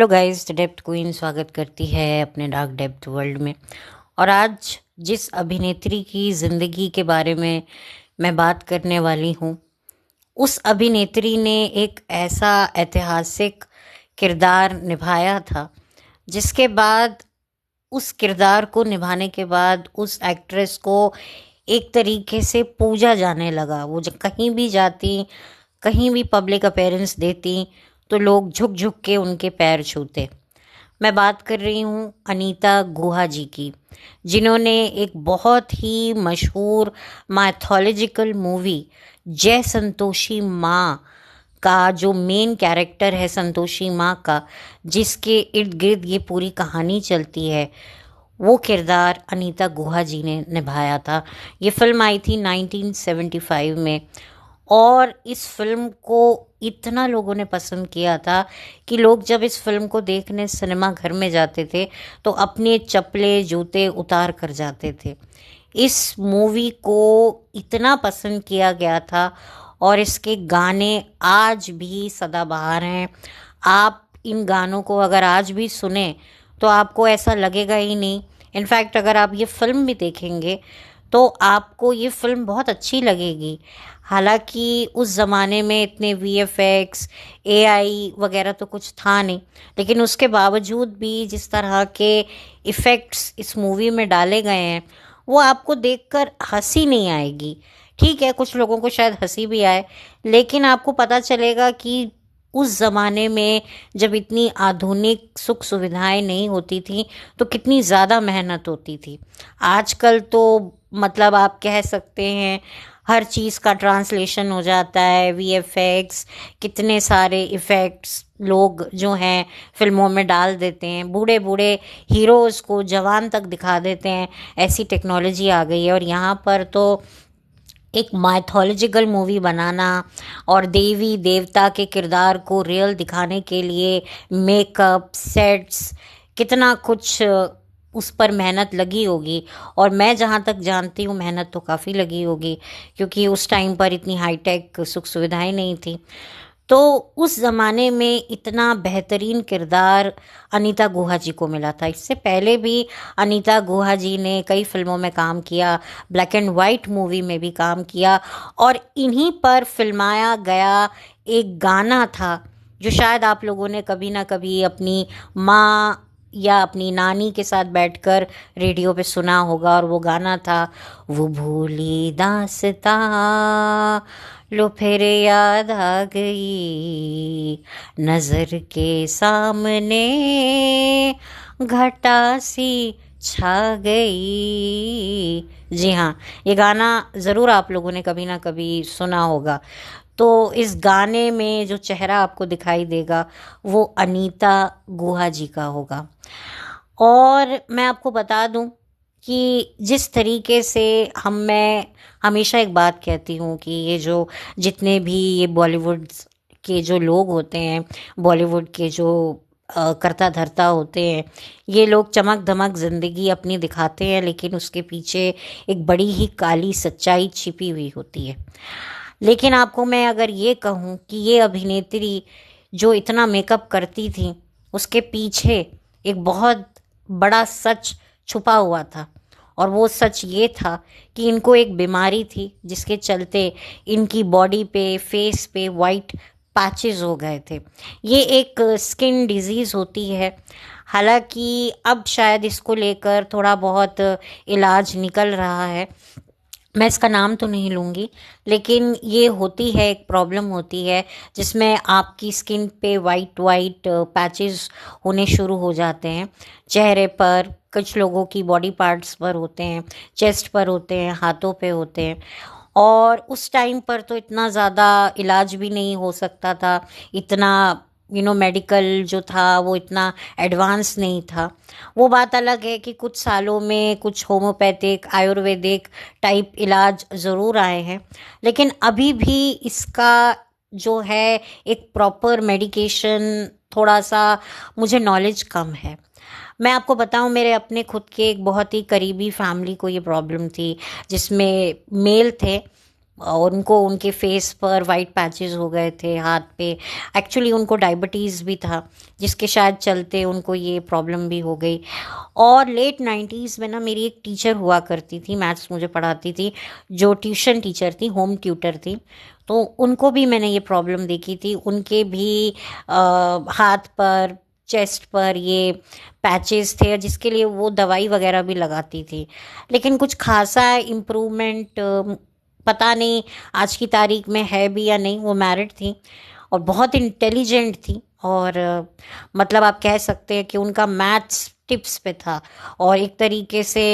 Hello guys, the depth queen स्वागत करती है अपने डार्क डेप्थ वर्ल्ड में। और आज जिस अभिनेत्री की ज़िंदगी के बारे में मैं बात करने वाली हूँ, उस अभिनेत्री ने एक ऐसा ऐतिहासिक किरदार निभाया था जिसके बाद उस किरदार को निभाने के बाद उस एक्ट्रेस को एक तरीके से पूजा जाने लगा। वो जब कहीं भी जाती, कहीं भी पब्लिक अपीयरेंस देती, तो लोग झुक झुक के उनके पैर छूते। मैं बात कर रही हूँ अनीता गुहा जी की, जिन्होंने एक बहुत ही मशहूर माइथोलॉजिकल मूवी जय संतोषी माँ का जो मेन कैरेक्टर है संतोषी माँ का, जिसके इर्द गिर्द ये पूरी कहानी चलती है, वो किरदार अनीता गुहा जी ने निभाया था। ये फिल्म आई थी 1975 में और इस फिल्म को इतना लोगों ने पसंद किया था कि लोग जब इस फिल्म को देखने सिनेमा घर में जाते थे तो अपने चप्पले जूते उतार कर जाते थे। इस मूवी को इतना पसंद किया गया था और इसके गाने आज भी सदाबहार हैं। आप इन गानों को अगर आज भी सुने तो आपको ऐसा लगेगा ही नहीं। इनफैक्ट अगर आप ये फिल्म भी देखेंगे तो आपको ये फिल्म बहुत अच्छी लगेगी। हालांकि उस ज़माने में इतने वीएफएक्स, एआई वगैरह तो कुछ था नहीं, लेकिन उसके बावजूद भी जिस तरह के इफ़ेक्ट्स इस मूवी में डाले गए हैं, वो आपको देखकर हंसी नहीं आएगी। ठीक है, कुछ लोगों को शायद हंसी भी आए, लेकिन आपको पता चलेगा कि उस ज़माने में जब इतनी आधुनिक सुख सुविधाएं नहीं होती थी तो कितनी ज़्यादा मेहनत होती थी। आजकल तो मतलब आप कह सकते हैं हर चीज़ का ट्रांसलेशन हो जाता है, वीएफएक्स, कितने सारे इफ़ेक्ट्स लोग जो हैं फिल्मों में डाल देते हैं, बूढ़े बूढ़े हीरोज़ को जवान तक दिखा देते हैं। ऐसी टेक्नोलॉजी आ गई है और यहाँ पर तो एक माइथोलॉजिकल मूवी बनाना और देवी देवता के किरदार को रियल दिखाने के लिए मेकअप, सेट्स, कितना कुछ उस पर मेहनत लगी होगी। और मैं जहाँ तक जानती हूँ मेहनत तो काफ़ी लगी होगी, क्योंकि उस टाइम पर इतनी हाईटेक सुख सुविधाएं नहीं थी। तो उस ज़माने में इतना बेहतरीन किरदार अनीता गुहा जी को मिला था। इससे पहले भी अनीता गुहा जी ने कई फिल्मों में काम किया, ब्लैक एंड वाइट मूवी में भी काम किया, और इन्हीं पर फिल्माया गया एक गाना था जो शायद आप लोगों ने कभी ना कभी अपनी माँ या अपनी नानी के साथ बैठकर रेडियो पे सुना होगा। और वो गाना था, वो भूली दास्तां लो फिर याद आ गई, नजर के सामने घटा सी छा गई। जी हाँ, ये गाना ज़रूर आप लोगों ने कभी ना कभी सुना होगा। तो इस गाने में जो चेहरा आपको दिखाई देगा वो अनीता गुहा जी का होगा। और मैं आपको बता दूं कि जिस तरीके से मैं हमेशा एक बात कहती हूँ कि ये जो जितने भी ये बॉलीवुड के जो लोग होते हैं, बॉलीवुड के जो करता धरता होते हैं, ये लोग चमक धमक ज़िंदगी अपनी दिखाते हैं, लेकिन उसके पीछे एक बड़ी ही काली सच्चाई छिपी हुई होती है। लेकिन आपको मैं अगर ये कहूँ कि ये अभिनेत्री जो इतना मेकअप करती थी, उसके पीछे एक बहुत बड़ा सच छुपा हुआ था। और वो सच ये था कि इनको एक बीमारी थी जिसके चलते इनकी बॉडी पे, फेस पे वाइट पैचेस हो गए थे। ये एक स्किन डिजीज़ होती है। हालांकि अब शायद इसको लेकर थोड़ा बहुत इलाज निकल रहा है, मैं इसका नाम तो नहीं लूँगी, लेकिन ये होती है, एक प्रॉब्लम होती है जिसमें आपकी स्किन पे वाइट वाइट पैचेस होने शुरू हो जाते हैं। चेहरे पर, कुछ लोगों की बॉडी पार्ट्स पर होते हैं, चेस्ट पर होते हैं, हाथों पे होते हैं। और उस टाइम पर तो इतना ज़्यादा इलाज भी नहीं हो सकता था, इतना मेडिकल जो था वो इतना एडवांस नहीं था। वो बात अलग है कि कुछ सालों में कुछ होम्योपैथिक, आयुर्वेदिक टाइप इलाज ज़रूर आए हैं, लेकिन अभी भी इसका जो है एक प्रॉपर मेडिकेशन थोड़ा सा मुझे नॉलेज कम है। मैं आपको बताऊं, मेरे अपने खुद के एक बहुत ही करीबी फैमिली को ये प्रॉब्लम थी, जिसमें मेल थे और उनको उनके फेस पर वाइट पैचेस हो गए थे, हाथ पे। एक्चुअली उनको डायबिटीज़ भी था, जिसके शायद चलते उनको ये प्रॉब्लम भी हो गई। और लेट 90s में ना मेरी एक टीचर हुआ करती थी, मैथ्स मुझे पढ़ाती थी, जो ट्यूशन टीचर थी, होम ट्यूटर थी। तो उनको भी मैंने ये प्रॉब्लम देखी थी, उनके भी हाथ पर, चेस्ट पर ये पैचेस थे, जिसके लिए वो दवाई वगैरह भी लगाती थी। लेकिन कुछ खासा इम्प्रूवमेंट पता नहीं आज की तारीख में है भी या नहीं। वो मैरिड थी और बहुत इंटेलिजेंट थी, और मतलब आप कह सकते हैं कि उनका मैथ्स टिप्स पे था, और एक तरीके से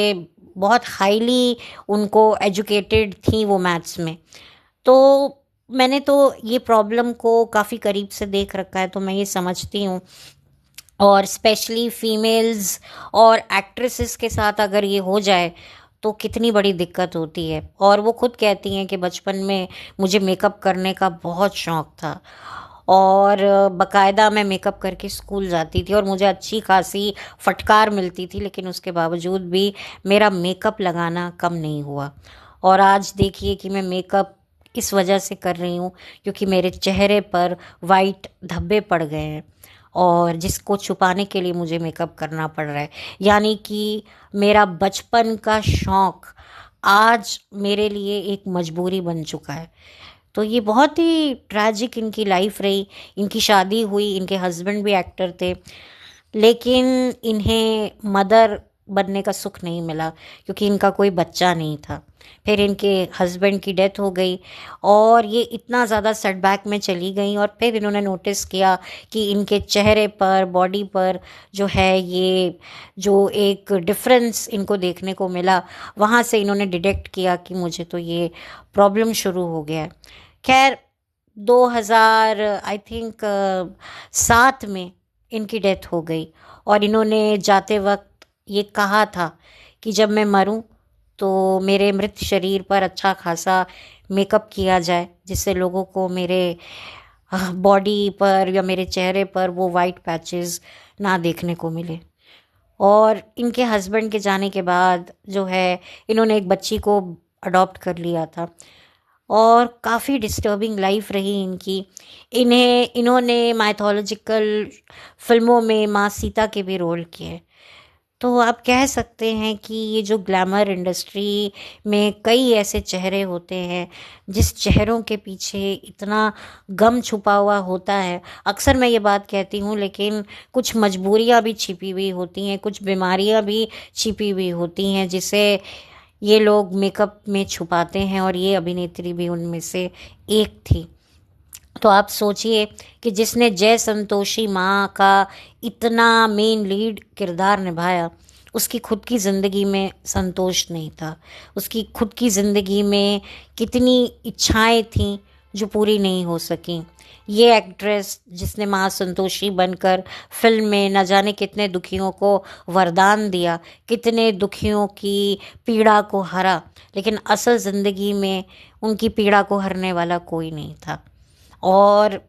बहुत हाईली उनको एजुकेटेड थी वो मैथ्स में। तो मैंने तो ये प्रॉब्लम को काफ़ी करीब से देख रखा है, तो मैं ये समझती हूँ। और स्पेशली फीमेल्स और एक्ट्रेसेस के साथ अगर ये हो जाए तो कितनी बड़ी दिक्कत होती है। और वो खुद कहती हैं कि बचपन में मुझे मेकअप करने का बहुत शौक़ था, और बाकायदा मैं मेकअप करके स्कूल जाती थी, और मुझे अच्छी खासी फटकार मिलती थी, लेकिन उसके बावजूद भी मेरा मेकअप लगाना कम नहीं हुआ। और आज देखिए कि मैं मेकअप इस वजह से कर रही हूँ क्योंकि मेरे चेहरे पर वाइट धब्बे पड़ गए हैं, और जिसको छुपाने के लिए मुझे मेकअप करना पड़ रहा है। यानी कि मेरा बचपन का शौक़ आज मेरे लिए एक मजबूरी बन चुका है। तो ये बहुत ही ट्रैजिक इनकी लाइफ रही। इनकी शादी हुई, इनके हस्बैंड भी एक्टर थे, लेकिन इन्हें मदर बनने का सुख नहीं मिला क्योंकि इनका कोई बच्चा नहीं था। फिर इनके हस्बैंड की डेथ हो गई, और ये इतना ज़्यादा सेटबैक में चली गई, और फिर इन्होंने नोटिस किया कि इनके चेहरे पर, बॉडी पर जो है ये जो एक डिफरेंस इनको देखने को मिला, वहाँ से इन्होंने डिटेक्ट किया कि मुझे तो ये प्रॉब्लम शुरू हो गया है। खैर 2000 आई थिंक 7 में इनकी डेथ हो गई, और इन्होंने जाते वक्त ये कहा था कि जब मैं मरूं तो मेरे मृत शरीर पर अच्छा खासा मेकअप किया जाए, जिससे लोगों को मेरे बॉडी पर या मेरे चेहरे पर वो वाइट पैचेस ना देखने को मिले। और इनके हस्बैंड के जाने के बाद जो है इन्होंने एक बच्ची को अडॉप्ट कर लिया था, और काफ़ी डिस्टर्बिंग लाइफ रही इनकी। इन्होंने माइथोलॉजिकल फिल्मों में माँ सीता के भी रोल किए। तो आप कह सकते हैं कि ये जो ग्लैमर इंडस्ट्री में कई ऐसे चेहरे होते हैं जिस चेहरों के पीछे इतना गम छुपा हुआ होता है। अक्सर मैं ये बात कहती हूँ, लेकिन कुछ मजबूरियाँ भी छिपी हुई होती हैं, कुछ बीमारियाँ भी छिपी हुई होती हैं, जिसे ये लोग मेकअप में छुपाते हैं, और ये अभिनेत्री भी उनमें से एक थी। तो आप सोचिए कि जिसने जय संतोषी माँ का इतना मेन लीड किरदार निभाया, उसकी खुद की ज़िंदगी में संतोष नहीं था। उसकी खुद की ज़िंदगी में कितनी इच्छाएं थीं जो पूरी नहीं हो सकीं। ये एक्ट्रेस जिसने माँ संतोषी बनकर फिल्म में न जाने कितने दुखियों को वरदान दिया, कितने दुखियों की पीड़ा को हरा, लेकिन असल ज़िंदगी में उनकी पीड़ा को हरने वाला कोई नहीं था। और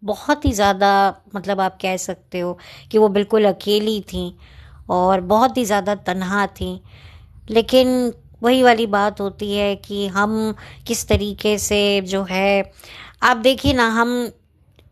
बहुत ही ज़्यादा मतलब आप कह सकते हो कि वो बिल्कुल अकेली थी, और बहुत ही ज़्यादा तन्हा थी। लेकिन वही वाली बात होती है कि हम किस तरीके से जो है, आप देखिए ना, हम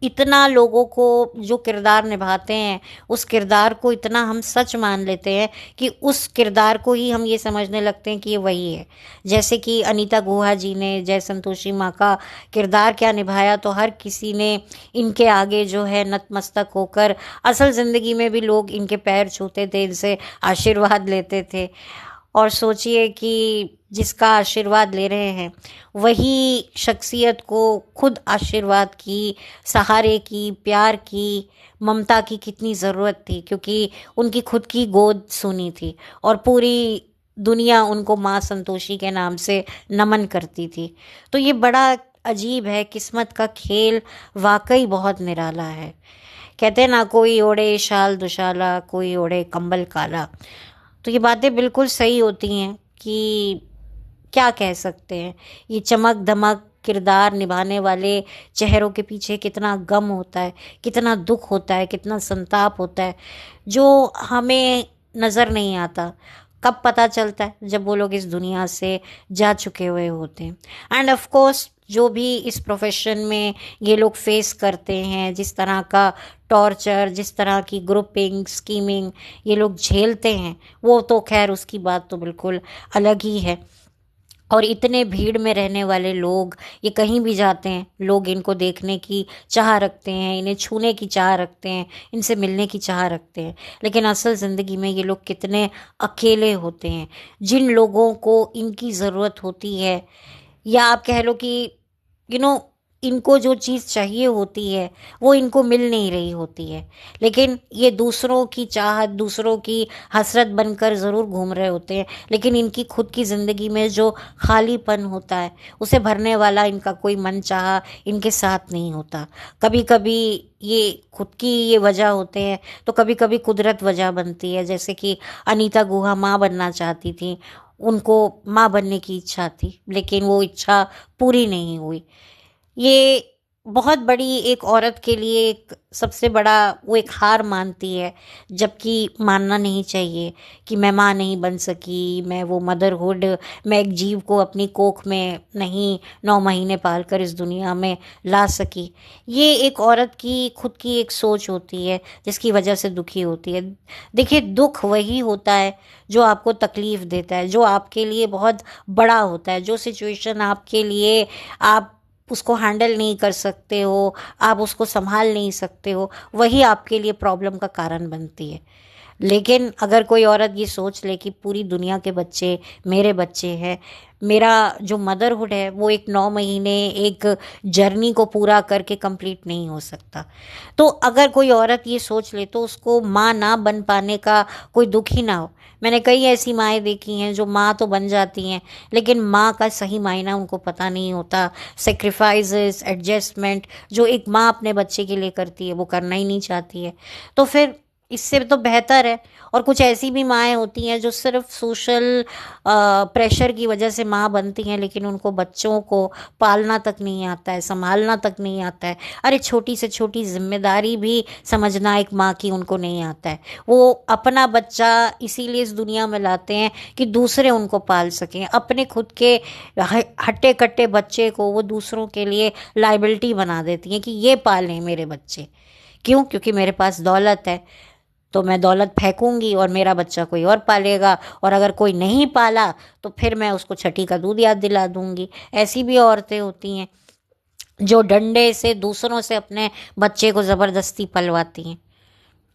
इतना लोगों को जो किरदार निभाते हैं उस किरदार को इतना हम सच मान लेते हैं कि उस किरदार को ही हम ये समझने लगते हैं कि ये वही है। जैसे कि अनीता गुहा जी ने जय संतोषी माँ का किरदार क्या निभाया, तो हर किसी ने इनके आगे जो है नतमस्तक होकर, असल ज़िंदगी में भी लोग इनके पैर छूते थे, इनसे आशीर्वाद लेते थे। और सोचिए कि जिसका आशीर्वाद ले रहे हैं वही शख्सियत को खुद आशीर्वाद की, सहारे की, प्यार की, ममता की कितनी ज़रूरत थी, क्योंकि उनकी खुद की गोद सुनी थी और पूरी दुनिया उनको माँ संतोषी के नाम से नमन करती थी। तो ये बड़ा अजीब है, किस्मत का खेल वाकई बहुत निराला है। कहते हैं ना, कोई ओढ़े शाल दुशाला, कोई ओढ़े कंबल काला। तो ये बातें बिल्कुल सही होती हैं कि क्या कह सकते हैं, ये चमक धमक किरदार निभाने वाले चेहरों के पीछे कितना गम होता है, कितना दुख होता है, कितना संताप होता है, जो हमें नज़र नहीं आता। कब पता चलता है? जब वो लोग इस दुनिया से जा चुके हुए होते हैं। एंड ऑफ कोर्स जो भी इस प्रोफेशन में ये लोग फेस करते हैं, जिस तरह का टॉर्चर, जिस तरह की ग्रुपिंग स्कीमिंग ये लोग झेलते हैं, वो तो खैर उसकी बात तो बिल्कुल अलग ही है। और इतने भीड़ में रहने वाले लोग, ये कहीं भी जाते हैं, लोग इनको देखने की चाह रखते हैं, इन्हें छूने की चाह रखते हैं, इनसे मिलने की चाह रखते हैं। लेकिन असल ज़िंदगी में ये लोग कितने अकेले होते हैं। जिन लोगों को इनकी ज़रूरत होती है, या आप कह लो कि इनको जो चीज़ चाहिए होती है वो इनको मिल नहीं रही होती है, लेकिन ये दूसरों की चाहत, दूसरों की हसरत बनकर ज़रूर घूम रहे होते हैं। लेकिन इनकी खुद की ज़िंदगी में जो खालीपन होता है उसे भरने वाला इनका कोई मन चाहा इनके साथ नहीं होता। कभी कभी ये खुद की ये वजह होते हैं, तो कभी कभी कुदरत वजह बनती है। जैसे कि अनीता गुहा माँ बनना चाहती थी, उनको माँ बनने की इच्छा थी, लेकिन वो इच्छा पूरी नहीं हुई। ये बहुत बड़ी एक औरत के लिए एक सबसे बड़ा वो एक हार मानती है, जबकि मानना नहीं चाहिए कि मैं माँ नहीं बन सकी, मैं वो मदरहुड, मैं एक जीव को अपनी कोख में नहीं 9 महीने पाल कर इस दुनिया में ला सकी। ये एक औरत की खुद की एक सोच होती है जिसकी वजह से दुखी होती है। देखिए, दुख वही होता है जो आपको तकलीफ़ देता है, जो आपके लिए बहुत बड़ा होता है, जो सिचुएशन आपके लिए आप उसको हैंडल नहीं कर सकते हो, आप उसको संभाल नहीं सकते हो, वही आपके लिए प्रॉब्लम का कारण बनती है। लेकिन अगर कोई औरत ये सोच ले कि पूरी दुनिया के बच्चे मेरे बच्चे हैं, मेरा जो मदरहुड है वो एक 9 महीने एक जर्नी को पूरा करके कंप्लीट नहीं हो सकता। तो अगर कोई औरत ये सोच ले तो उसको माँ ना बन पाने का कोई दुख ही ना हो। मैंने कई ऐसी माएँ देखी हैं जो माँ तो बन जाती हैं, लेकिन माँ का सही मायना उनको पता नहीं होता। सेक्रीफाइसेस, एडजस्टमेंट जो एक माँ अपने बच्चे के लिए करती है वो करना ही नहीं चाहती है। तो फिर इससे तो बेहतर है। और कुछ ऐसी भी माएँ होती हैं जो सिर्फ सोशल प्रेशर की वजह से माँ बनती हैं, लेकिन उनको बच्चों को पालना तक नहीं आता है, संभालना तक नहीं आता है। अरे छोटी से छोटी जिम्मेदारी भी समझना एक माँ की उनको नहीं आता है। वो अपना बच्चा इसीलिए इस दुनिया में लाते हैं कि दूसरे उनको पाल सकें। अपने खुद के हट्टे कट्टे बच्चे को वो दूसरों के लिए लाइबिलिटी बना देती हैं कि ये पालें मेरे बच्चे। क्यों? क्योंकि मेरे पास दौलत है, तो मैं दौलत फेंकूंगी और मेरा बच्चा कोई और पालेगा, और अगर कोई नहीं पाला तो फिर मैं उसको छठी का दूध याद दिला दूंगी। ऐसी भी औरतें होती हैं जो डंडे से दूसरों से अपने बच्चे को ज़बरदस्ती पलवाती हैं।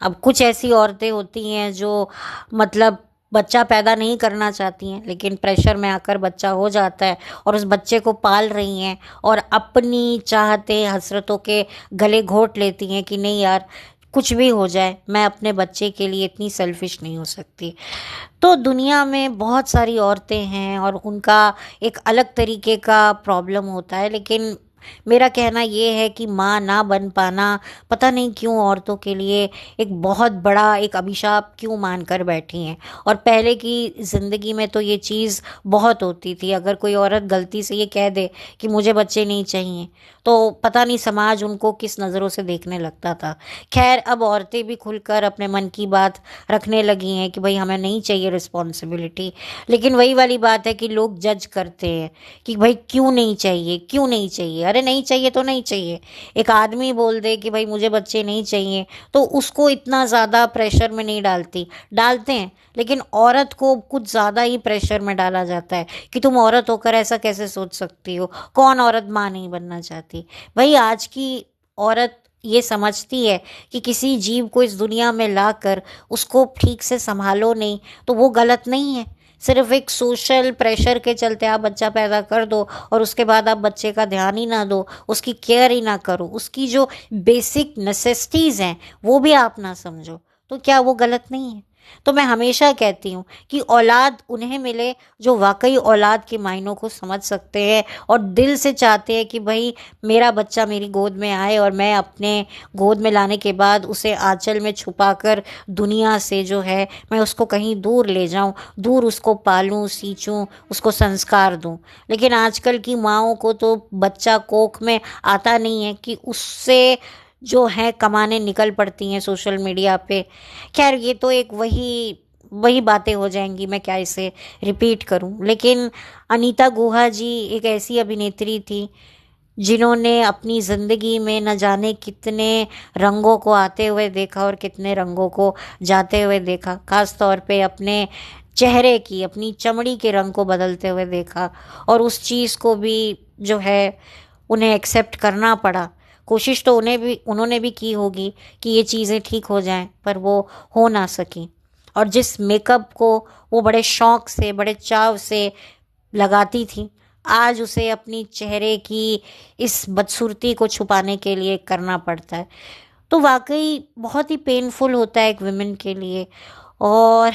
अब कुछ ऐसी औरतें होती हैं जो मतलब बच्चा पैदा नहीं करना चाहती हैं, लेकिन प्रेशर में आकर बच्चा हो जाता है और उस बच्चे को पाल रही हैं और अपनी चाहते हसरतों के गले घोंट लेती हैं कि नहीं यार, कुछ भी हो जाए मैं अपने बच्चे के लिए इतनी सेल्फिश नहीं हो सकती। तो दुनिया में बहुत सारी औरतें हैं और उनका एक अलग तरीके का प्रॉब्लम होता है, लेकिन मेरा कहना ये है कि माँ ना बन पाना पता नहीं क्यों औरतों के लिए एक बहुत बड़ा एक अभिशाप क्यों मानकर बैठी हैं। और पहले की ज़िंदगी में तो ये चीज़ बहुत होती थी। अगर कोई औरत गलती से ये कह दे कि मुझे बच्चे नहीं चाहिए, तो पता नहीं समाज उनको किस नज़रों से देखने लगता था। खैर, अब औरतें भी खुलकर अपने मन की बात रखने लगी हैं कि भाई हमें नहीं चाहिए रिस्पॉन्सिबिलिटी। लेकिन वही वाली बात है कि लोग जज करते हैं कि भाई क्यों नहीं चाहिए, क्यों नहीं चाहिए। अरे नहीं चाहिए तो नहीं चाहिए। एक आदमी बोल दे कि भाई मुझे बच्चे नहीं चाहिए, तो उसको इतना ज़्यादा प्रेशर में नहीं डालते हैं, लेकिन औरत को कुछ ज़्यादा ही प्रेशर में डाला जाता है कि तुम औरत होकर ऐसा कैसे सोच सकती हो। कौन औरत माँ नहीं बनना चाहती? भाई आज की औरत ये समझती है कि किसी जीव को इस दुनिया में लाकर उसको ठीक से संभालो नहीं तो वो गलत नहीं है। सिर्फ एक सोशल प्रेशर के चलते आप बच्चा पैदा कर दो और उसके बाद आप बच्चे का ध्यान ही ना दो, उसकी केयर ही ना करो, उसकी जो बेसिक नेसेसिटीज़ हैं वो भी आप ना समझो, तो क्या वो गलत नहीं है? तो मैं हमेशा कहती हूँ कि औलाद उन्हें मिले जो वाकई औलाद के मायनों को समझ सकते हैं और दिल से चाहते हैं कि भाई मेरा बच्चा मेरी गोद में आए और मैं अपने गोद में लाने के बाद उसे आंचल में छुपाकर दुनिया से जो है मैं उसको कहीं दूर ले जाऊं, दूर उसको पालूं, सींचूं, उसको संस्कार दूं। लेकिन आजकल की माँओं को तो बच्चा कोख में आता नहीं है कि उससे जो है कमाने निकल पड़ती हैं सोशल मीडिया पे। खैर, ये तो एक वही वही बातें हो जाएंगी, मैं क्या इसे रिपीट करूं। लेकिन अनीता गुहा जी एक ऐसी अभिनेत्री थी जिन्होंने अपनी ज़िंदगी में न जाने कितने रंगों को आते हुए देखा और कितने रंगों को जाते हुए देखा। खास तौर पे अपने चेहरे की, अपनी चमड़ी के रंग को बदलते हुए देखा, और उस चीज़ को भी जो है उन्हें एक्सेप्ट करना पड़ा। कोशिश तो उन्होंने भी की होगी कि ये चीज़ें ठीक हो जाएं, पर वो हो ना सकी। और जिस मेकअप को वो बड़े शौक से, बड़े चाव से लगाती थी, आज उसे अपनी चेहरे की इस बदसूरती को छुपाने के लिए करना पड़ता है। तो वाकई बहुत ही पेनफुल होता है एक वुमेन के लिए। और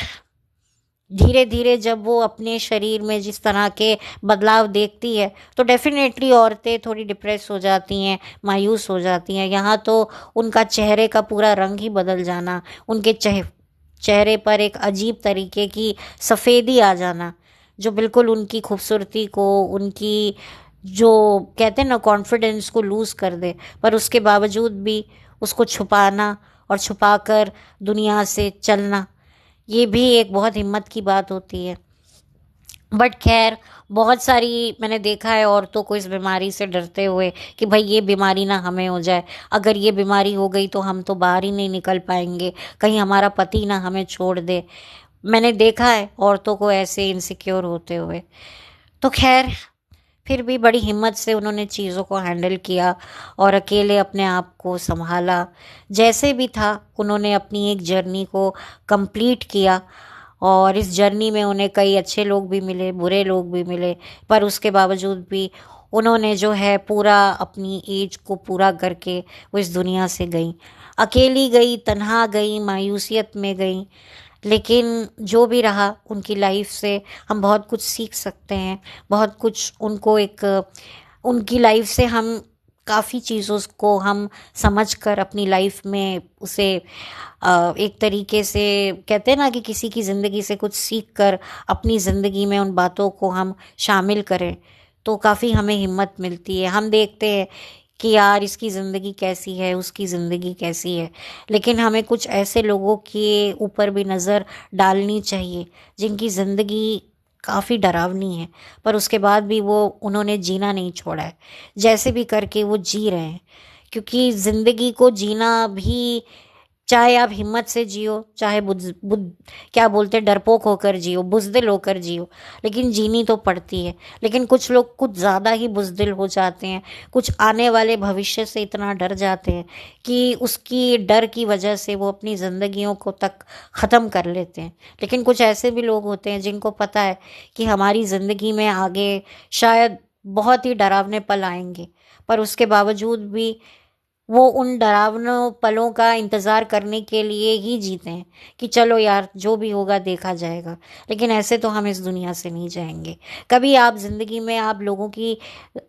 धीरे धीरे जब वो अपने शरीर में जिस तरह के बदलाव देखती है, तो डेफिनेटली औरतें थोड़ी डिप्रेस हो जाती हैं, मायूस हो जाती हैं। यहाँ तो उनका चेहरे का पूरा रंग ही बदल जाना, उनके चेहरे पर एक अजीब तरीके की सफ़ेदी आ जाना, जो बिल्कुल उनकी खूबसूरती को, उनकी जो कहते हैं ना कॉन्फिडेंस को लूज़ कर दे। पर उसके बावजूद भी उसको छुपाना और छुपाकर दुनिया से चलना, ये भी एक बहुत हिम्मत की बात होती है। बट खैर, बहुत सारी मैंने देखा है औरतों को इस बीमारी से डरते हुए कि भाई ये बीमारी ना हमें हो जाए, अगर ये बीमारी हो गई तो हम तो बाहर ही नहीं निकल पाएंगे, कहीं हमारा पति ना हमें छोड़ दे। मैंने देखा है औरतों को ऐसे इनसिक्योर होते हुए। तो खैर, फिर भी बड़ी हिम्मत से उन्होंने चीज़ों को हैंडल किया और अकेले अपने आप को संभाला। जैसे भी था, उन्होंने अपनी एक जर्नी को कंप्लीट किया, और इस जर्नी में उन्हें कई अच्छे लोग भी मिले, बुरे लोग भी मिले, पर उसके बावजूद भी उन्होंने जो है पूरा अपनी एज को पूरा करके वो इस दुनिया से गई। अकेली गई, तन्हा गई, मायूसियत में गई। लेकिन जो भी रहा, उनकी लाइफ से हम बहुत कुछ सीख सकते हैं, बहुत कुछ उनको एक उनकी लाइफ से हम काफ़ी चीज़ों को हम समझ कर अपनी लाइफ में उसे एक तरीके से कहते हैं ना कि किसी की ज़िंदगी से कुछ सीख कर अपनी ज़िंदगी में उन बातों को हम शामिल करें, तो काफ़ी हमें हिम्मत मिलती है। हम देखते हैं कि यार इसकी ज़िंदगी कैसी है, उसकी ज़िंदगी कैसी है, लेकिन हमें कुछ ऐसे लोगों के ऊपर भी नज़र डालनी चाहिए जिनकी ज़िंदगी काफ़ी डरावनी है, पर उसके बाद भी वो उन्होंने जीना नहीं छोड़ा है। जैसे भी करके वो जी रहे हैं, क्योंकि ज़िंदगी को जीना भी, चाहे आप हिम्मत से जियो, चाहे क्या बोलते हैं, डरपोक होकर जियो, बुज़दिल होकर जियो, लेकिन जीनी तो पड़ती है। लेकिन कुछ लोग कुछ ज़्यादा ही बुज़दिल हो जाते हैं, कुछ आने वाले भविष्य से इतना डर जाते हैं कि उसकी डर की वजह से वो अपनी ज़िंदगियों को तक ख़त्म कर लेते हैं। लेकिन कुछ ऐसे भी लोग होते हैं जिनको पता है कि हमारी ज़िंदगी में आगे शायद बहुत ही डरावने पल आएंगे, पर उसके बावजूद भी वो उन डरावनों पलों का इंतज़ार करने के लिए ही जीते हैं कि चलो यार जो भी होगा देखा जाएगा। लेकिन ऐसे तो हम इस दुनिया से नहीं जाएंगे। कभी आप ज़िंदगी में आप लोगों की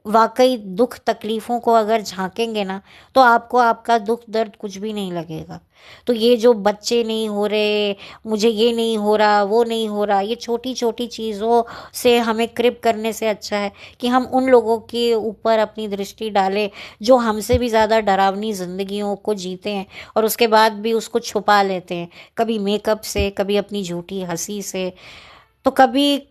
वाकई दुख तकलीफ़ों को अगर झांकेंगे ना, तो आपको आपका दुख दर्द कुछ भी नहीं लगेगा। तो ये जो बच्चे नहीं हो रहे, मुझे ये नहीं हो रहा, वो नहीं हो रहा, ये छोटी छोटी चीज़ों से हमें क्रिप करने से अच्छा है कि हम उन लोगों के ऊपर अपनी दृष्टि डालें जो हमसे भी ज़्यादा डरावनी ज़िंदगियों को जीते हैं और उसके बाद भी उसको छुपा लेते हैं, कभी मेकअप से, कभी अपनी झूठी हंसी से, तो कभी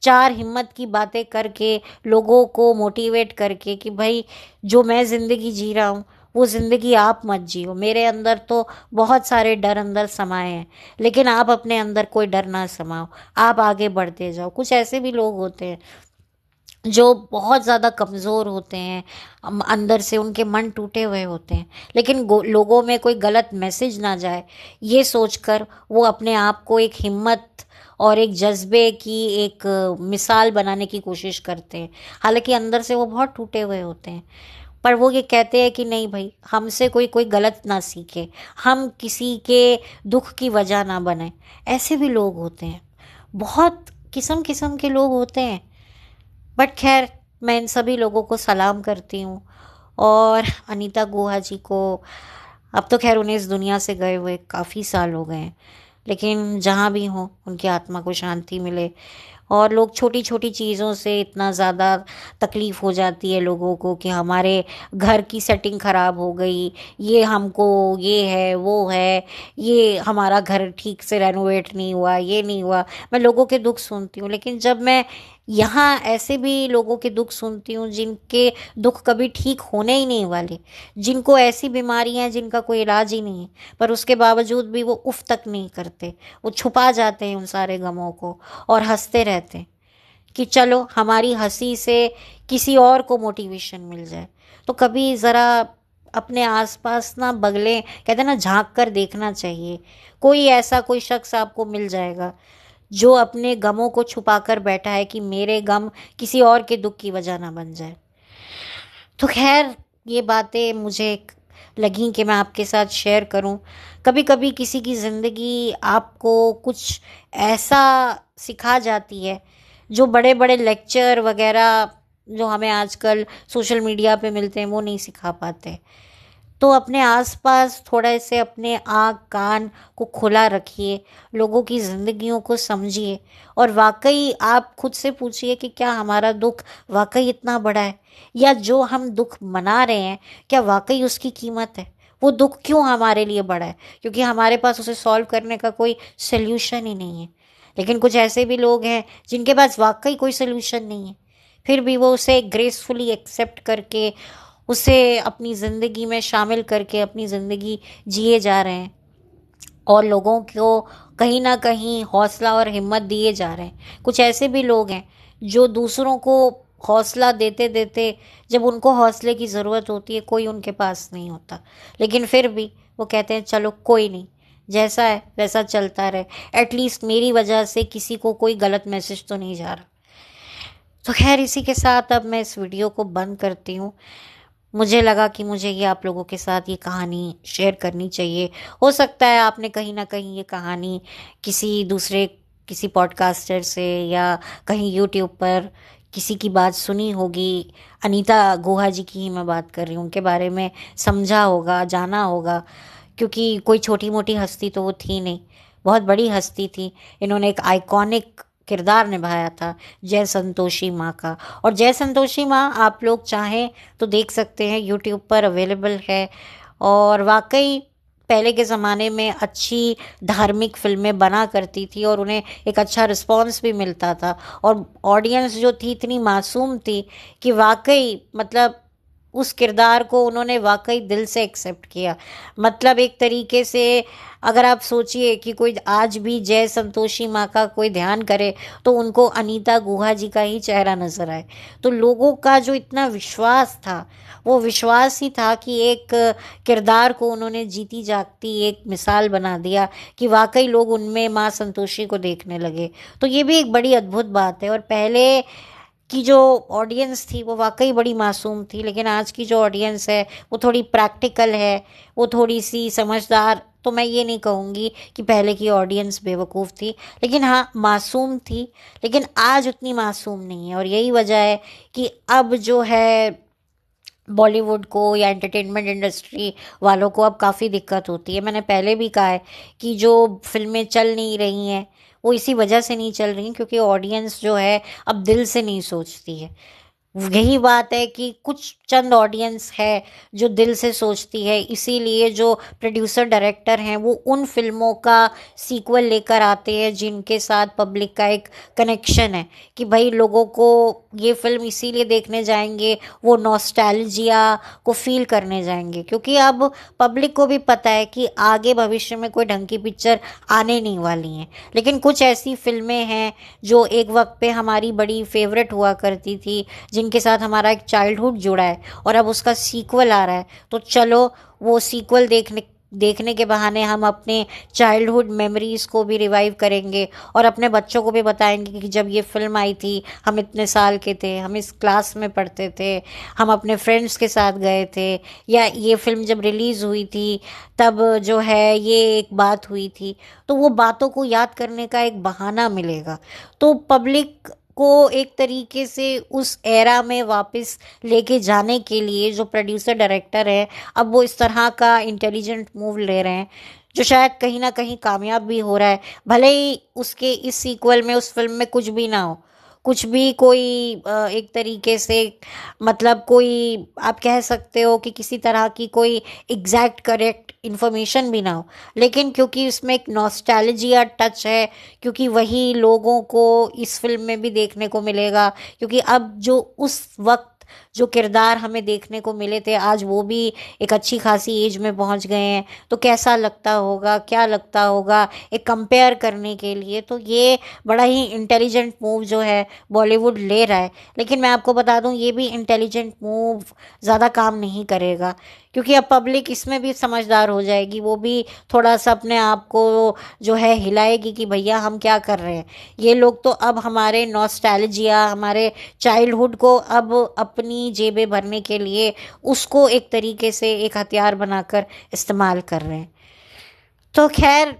चार हिम्मत की बातें करके, लोगों को मोटिवेट करके कि भाई जो मैं ज़िंदगी जी रहा हूँ वो ज़िंदगी आप मत जियो। मेरे अंदर तो बहुत सारे डर अंदर समाये हैं, लेकिन आप अपने अंदर कोई डर ना समाओ, आप आगे बढ़ते जाओ। कुछ ऐसे भी लोग होते हैं जो बहुत ज़्यादा कमज़ोर होते हैं, अंदर से उनके मन टूटे हुए होते हैं, लेकिन लोगों में कोई गलत मैसेज ना जाए ये सोचकर वो अपने आप को एक हिम्मत और एक जज्बे की एक मिसाल बनाने की कोशिश करते हैं। हालांकि अंदर से वो बहुत टूटे हुए होते हैं, पर वो ये कहते हैं कि नहीं भाई, हमसे कोई कोई गलत ना सीखे, हम किसी के दुख की वजह ना बने। ऐसे भी लोग होते हैं, बहुत किस्म किस्म के लोग होते हैं। बट खैर, मैं इन सभी लोगों को सलाम करती हूँ। और अनीता गुहा जी को, अब तो खैर उन्हें इस दुनिया से गए हुए काफ़ी साल हो गए हैं, लेकिन जहाँ भी हों उनकी आत्मा को शांति मिले। और लोग छोटी छोटी चीज़ों से इतना ज़्यादा तकलीफ़ हो जाती है लोगों को कि हमारे घर की सेटिंग ख़राब हो गई, ये हमको ये है वो है, ये हमारा घर ठीक से रेनोवेट नहीं हुआ, ये नहीं हुआ। मैं लोगों के दुख सुनती हूँ, लेकिन जब मैं यहाँ ऐसे भी लोगों के दुख सुनती हूँ जिनके दुख कभी ठीक होने ही नहीं वाले, जिनको ऐसी बीमारियां हैं जिनका कोई इलाज ही नहीं है, पर उसके बावजूद भी वो उफ तक नहीं करते, वो छुपा जाते हैं उन सारे गमों को और हंसते रहते हैं कि चलो हमारी हंसी से किसी और को मोटिवेशन मिल जाए। तो कभी ज़रा अपने आसपास ना बगले कहते हैं ना, झांक कर देखना चाहिए। कोई ऐसा कोई शख्स आपको मिल जाएगा जो अपने गमों को छुपा कर बैठा है कि मेरे गम किसी और के दुख की वजह ना बन जाए। तो खैर, ये बातें मुझे लगी कि मैं आपके साथ शेयर करूं। कभी कभी किसी की ज़िंदगी आपको कुछ ऐसा सिखा जाती है जो बड़े बड़े लेक्चर वगैरह जो हमें आजकल सोशल मीडिया पे मिलते हैं वो नहीं सिखा पाते। तो अपने आसपास थोड़ा से अपने आँख कान को खुला रखिए, लोगों की ज़िंदगियों को समझिए और वाकई आप खुद से पूछिए कि क्या हमारा दुख वाकई इतना बड़ा है, या जो हम दुख मना रहे हैं क्या वाकई उसकी कीमत है। वो दुख क्यों हमारे लिए बड़ा है? क्योंकि हमारे पास उसे सॉल्व करने का कोई सल्यूशन ही नहीं है। लेकिन कुछ ऐसे भी लोग हैं जिनके पास वाकई कोई सल्यूशन नहीं है, फिर भी वो उसे ग्रेसफुली एक्सेप्ट करके उसे अपनी ज़िंदगी में शामिल करके अपनी ज़िंदगी जिए जा रहे हैं और लोगों को कहीं ना कहीं हौसला और हिम्मत दिए जा रहे हैं। कुछ ऐसे भी लोग हैं जो दूसरों को हौसला देते देते, जब उनको हौसले की ज़रूरत होती है कोई उनके पास नहीं होता, लेकिन फिर भी वो कहते हैं चलो कोई नहीं, जैसा है वैसा चलता रहे, एटलीस्ट मेरी वजह से किसी को कोई गलत मैसेज तो नहीं जा रहा। तो खैर, इसी के साथ अब मैं इस वीडियो को बंद करती हूँ। मुझे लगा कि मुझे ये आप लोगों के साथ ये कहानी शेयर करनी चाहिए। हो सकता है आपने कहीं ना कहीं ये कहानी किसी दूसरे किसी पॉडकास्टर से या कहीं यूट्यूब पर किसी की बात सुनी होगी। अनीता गुहा जी की ही मैं बात कर रही हूँ, उनके बारे में समझा होगा, जाना होगा, क्योंकि कोई छोटी मोटी हस्ती तो वो थी नहीं, बहुत बड़ी हस्ती थी। इन्होंने एक आइकॉनिक किरदार निभाया था जय संतोषी माँ का। और जय संतोषी माँ आप लोग चाहें तो देख सकते हैं, यूट्यूब पर अवेलेबल है। और वाकई पहले के ज़माने में अच्छी धार्मिक फिल्में बना करती थी और उन्हें एक अच्छा रिस्पॉन्स भी मिलता था, और ऑडियंस जो थी इतनी मासूम थी कि वाकई मतलब उस किरदार को उन्होंने वाकई दिल से एक्सेप्ट किया। मतलब एक तरीके से अगर आप सोचिए कि कोई आज भी जय संतोषी माँ का कोई ध्यान करे तो उनको अनीता गुहा जी का ही चेहरा नजर आए। तो लोगों का जो इतना विश्वास था, वो विश्वास ही था कि एक किरदार को उन्होंने जीती जागती एक मिसाल बना दिया कि वाकई लोग उनमें माँ संतोषी को देखने लगे। तो ये भी एक बड़ी अद्भुत बात है। और पहले की जो ऑडियंस थी वो वाकई बड़ी मासूम थी, लेकिन आज की जो ऑडियंस है वो थोड़ी प्रैक्टिकल है, वो थोड़ी सी समझदार। तो मैं ये नहीं कहूँगी कि पहले की ऑडियंस बेवकूफ़ थी, लेकिन हाँ मासूम थी, लेकिन आज उतनी मासूम नहीं है। और यही वजह है कि अब जो है बॉलीवुड को या एंटरटेनमेंट इंडस्ट्री वालों को अब काफ़ी दिक्कत होती है। मैंने पहले भी कहा है कि जो फिल्में चल नहीं रही हैं वो इसी वजह से नहीं चल रही क्योंकि ऑडियंस जो है अब दिल से नहीं सोचती है। यही बात है कि कुछ चंद ऑडियंस है जो दिल से सोचती है, इसीलिए जो प्रोड्यूसर डायरेक्टर हैं वो उन फिल्मों का सीक्वल लेकर आते हैं जिनके साथ पब्लिक का एक कनेक्शन है कि भाई लोगों को ये फिल्म इसीलिए देखने जाएंगे, वो नॉस्टैल्जिया को फील करने जाएंगे, क्योंकि अब पब्लिक को भी पता है कि आगे भविष्य में कोई ढंग की पिक्चर आने नहीं वाली हैं। लेकिन कुछ ऐसी फिल्में हैं जो एक वक्त पे हमारी बड़ी फेवरेट हुआ करती थी, जिनके साथ हमारा एक चाइल्डहुड जुड़ा है, और अब उसका सीक्वल आ रहा है, तो चलो वो सीक्वल देखने के बहाने हम अपने चाइल्डहुड मेमोरीज़ को भी रिवाइव करेंगे और अपने बच्चों को भी बताएंगे कि जब ये फिल्म आई थी हम इतने साल के थे, हम इस क्लास में पढ़ते थे, हम अपने फ्रेंड्स के साथ गए थे, या ये फिल्म जब रिलीज़ हुई थी तब जो है ये एक बात हुई थी। तो वो बातों को याद करने का एक बहाना मिलेगा। तो पब्लिक को एक तरीके से उस एरा में वापस लेके जाने के लिए जो प्रोड्यूसर डायरेक्टर है अब वो इस तरह का इंटेलिजेंट मूव ले रहे हैं जो शायद कहीं ना कहीं कामयाब भी हो रहा है, भले ही उसके इस सीक्वल में, उस फिल्म में कुछ भी ना हो, कुछ भी कोई एक तरीके से, मतलब कोई आप कह सकते हो कि किसी तरह की कोई एग्जैक्ट करेक्ट इन्फॉर्मेशन भी ना हो, लेकिन क्योंकि उसमें एक नॉस्टैल्जिया टच है, क्योंकि वही लोगों को इस फिल्म में भी देखने को मिलेगा, क्योंकि अब जो उस वक्त जो किरदार हमें देखने को मिले थे, आज वो भी एक अच्छी खासी एज में पहुंच गए हैं, तो कैसा लगता होगा, क्या लगता होगा, एक कंपेयर करने के लिए। तो ये बड़ा ही इंटेलिजेंट मूव जो है बॉलीवुड ले रहा है। लेकिन मैं आपको बता दूं, ये भी इंटेलिजेंट मूव ज़्यादा काम नहीं करेगा, क्योंकि अब पब्लिक इसमें भी समझदार हो जाएगी, वो भी थोड़ा सा अपने आप को जो है हिलाएगी कि भैया हम क्या कर रहे हैं। ये लोग तो अब हमारे नॉस्टैल्जिया, हमारे चाइल्डहुड को अब अपनी जेबें भरने के लिए उसको एक तरीके से एक हथियार बनाकर इस्तेमाल कर रहे हैं। तो खैर,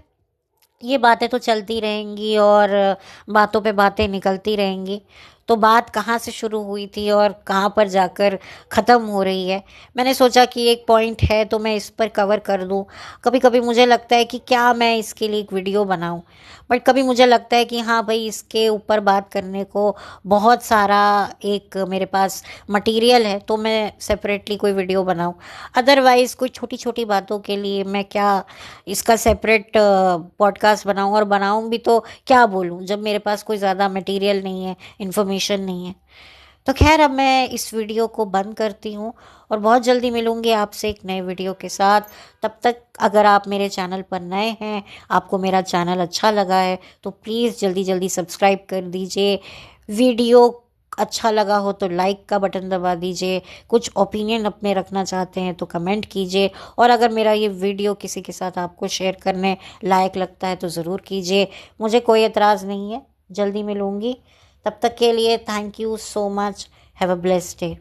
ये बातें तो चलती रहेंगी और बातों पे बातें निकलती रहेंगी। तो बात कहाँ से शुरू हुई थी और कहाँ पर जाकर ख़त्म हो रही है, मैंने सोचा कि एक पॉइंट है तो मैं इस पर कवर कर दूँ। कभी कभी मुझे लगता है कि क्या मैं इसके लिए एक वीडियो बनाऊँ, बट कभी मुझे लगता है कि हाँ भाई, इसके ऊपर बात करने को बहुत सारा एक मेरे पास मटेरियल है, तो मैं सेपरेटली कोई वीडियो बनाऊँ। अदरवाइज़ कोई छोटी छोटी बातों के लिए मैं क्या इसका सेपरेट पॉडकास्ट बनाऊं, और बनाऊं भी तो क्या बोलूं जब मेरे पास कोई ज़्यादा मटेरियल नहीं है, इन्फॉर्मेशन नहीं है। तो खैर, अब मैं इस वीडियो को बंद करती हूँ और बहुत जल्दी मिलूंगी आपसे एक नए वीडियो के साथ। तब तक अगर आप मेरे चैनल पर नए हैं, आपको मेरा चैनल अच्छा लगा है, तो प्लीज़ जल्दी जल्दी सब्सक्राइब कर दीजिए। वीडियो अच्छा लगा हो तो लाइक का बटन दबा दीजिए। कुछ ओपिनियन अपने रखना चाहते हैं तो कमेंट कीजिए, और अगर मेरा ये वीडियो किसी के साथ आपको शेयर करने लायक लगता है तो ज़रूर कीजिए। मुझे कोई एतराज़ नहीं है। जल्दी मिलूंगी, तब तक के लिए thank you so much. Have a blessed day.